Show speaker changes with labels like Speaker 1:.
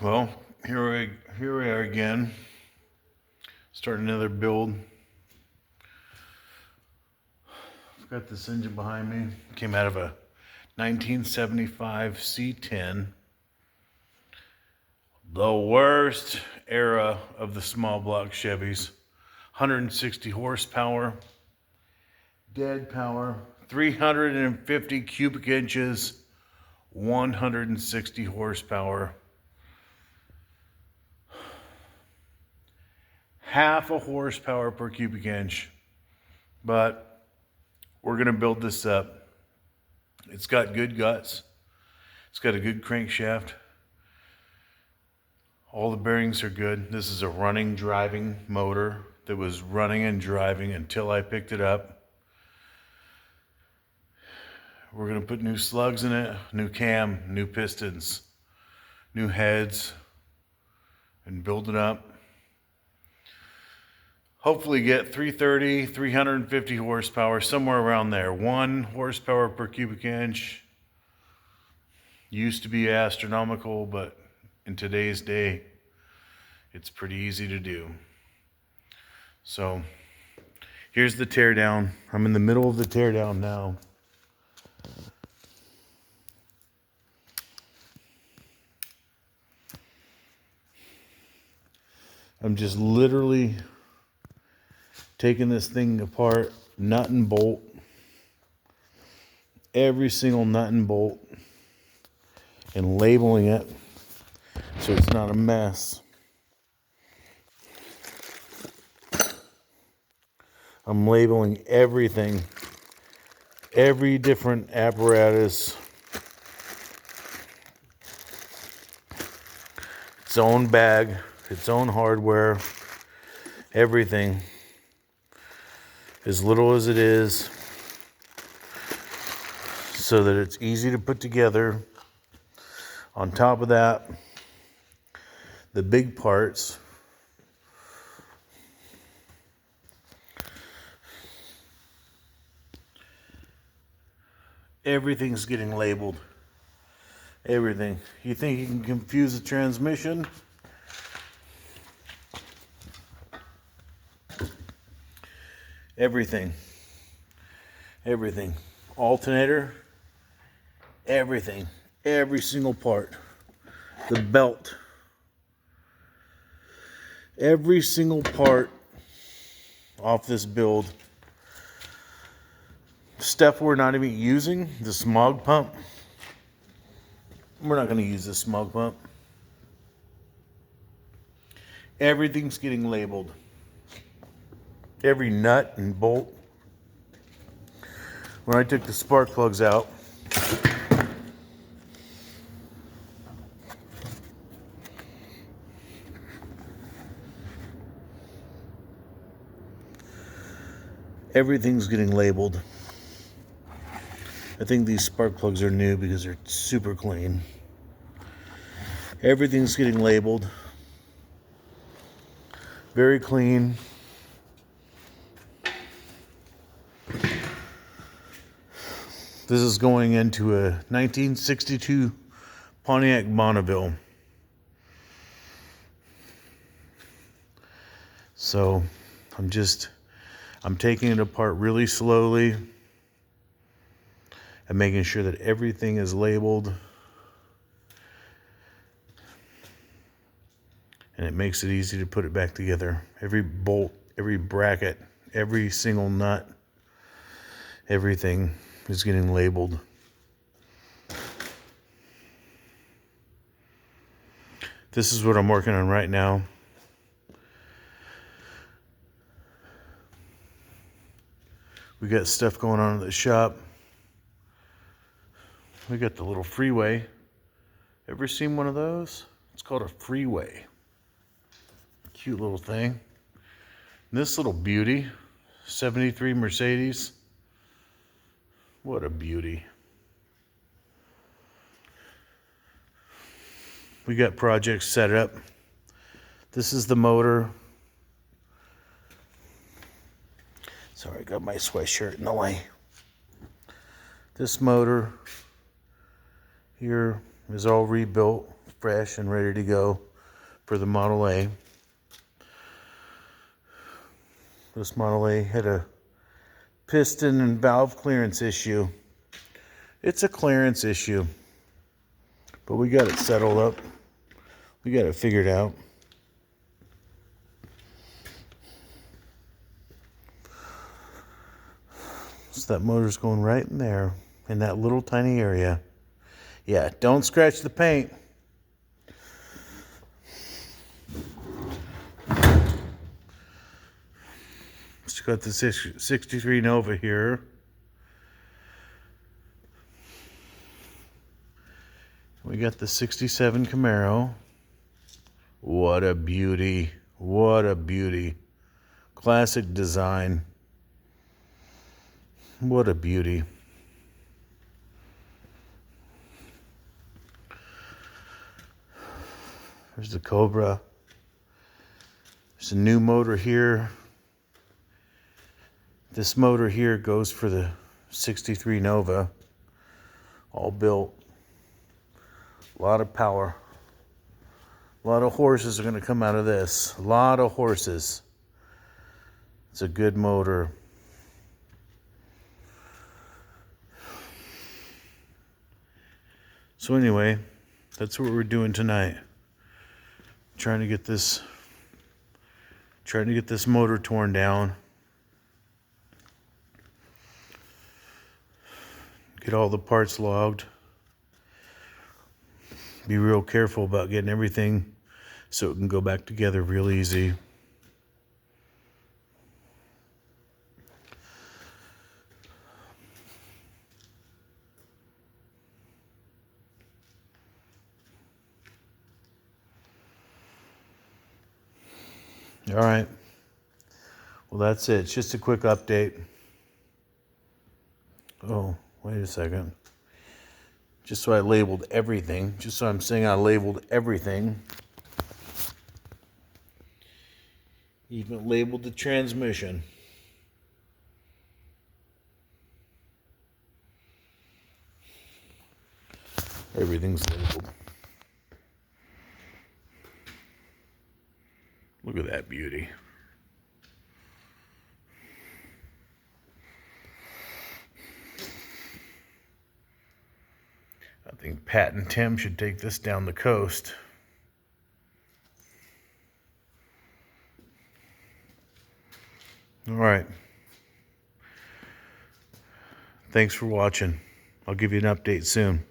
Speaker 1: Well, here we are again. Starting another build. I've got this engine behind me. Came out of a 1975 C10. The worst era of the small block Chevys. 160 horsepower. Dead power. 350 cubic inches. 160 horsepower. Half a horsepower per cubic inch, but we're gonna build this up. It's got good guts. It's got a good crankshaft. All the bearings are good. This is a running, driving motor that was running and driving until I picked it up. We're gonna put new slugs in it, new cam, new pistons, new heads, and build it up. Hopefully get 330, 350 horsepower, somewhere around there. 1 horsepower per cubic inch. Used to be astronomical, but in today's day, it's pretty easy to do. So here's the teardown. I'm in the middle of the teardown now. I'm just literally taking this thing apart, nut and bolt, every single nut and bolt, and labeling it so it's not a mess. I'm labeling everything, every different apparatus, its own bag, its own hardware, everything. As little as it is, so that it's easy to put together. On top of that, the big parts. Everything's getting labeled. Everything. You think you can confuse a transmission? Everything. Alternator. Everything. Every single part. The belt. Every single part off this build. Stuff we're not even using. The smog pump. We're not going to use the smog pump. Everything's getting labeled. Every nut and bolt. When I took the spark plugs out, everything's getting labeled. I think these spark plugs are new because they're super clean. Everything's getting labeled. Very clean. This is going into a 1962 Pontiac Bonneville. So I'm taking it apart really slowly and making sure that everything is labeled. And it makes it easy to put it back together. Every bolt, every bracket, every single nut, everything is getting labeled. This is what I'm working on right now. We got stuff going on at the shop. We got the little freeway. Ever seen one of those? It's called a freeway. Cute little thing. And this little beauty, 73 Mercedes. What a beauty. We got projects set up. This is the motor. Sorry, I got my sweatshirt in the way. This motor here is all rebuilt, fresh and ready to go for the Model A. This Model A had a piston and valve clearance issue. It's a clearance issue, but we got it settled up. We got it figured out. So that motor's going right in there, in that little tiny area. Yeah, don't scratch the paint. Just got the 63 Nova here. We got the 67 Camaro. What a beauty. What a beauty. Classic design. What a beauty. There's the Cobra. There's a new motor here. This motor here goes for the 63 Nova. All built. A lot of power. A lot of horses are going to come out of this. A lot of horses. It's a good motor. So anyway, that's what we're doing tonight. Trying to get this motor torn down. Get all the parts logged. Be real careful about getting everything so it can go back together real easy. All right. Well, that's it. It's just a quick update. Oh, wait a second. Just so I labeled everything. Just so I'm saying I labeled everything. Even labeled the transmission. Everything's labeled. Look at that beauty. I think Pat and Tim should take this down the coast. All right. Thanks for watching. I'll give you an update soon.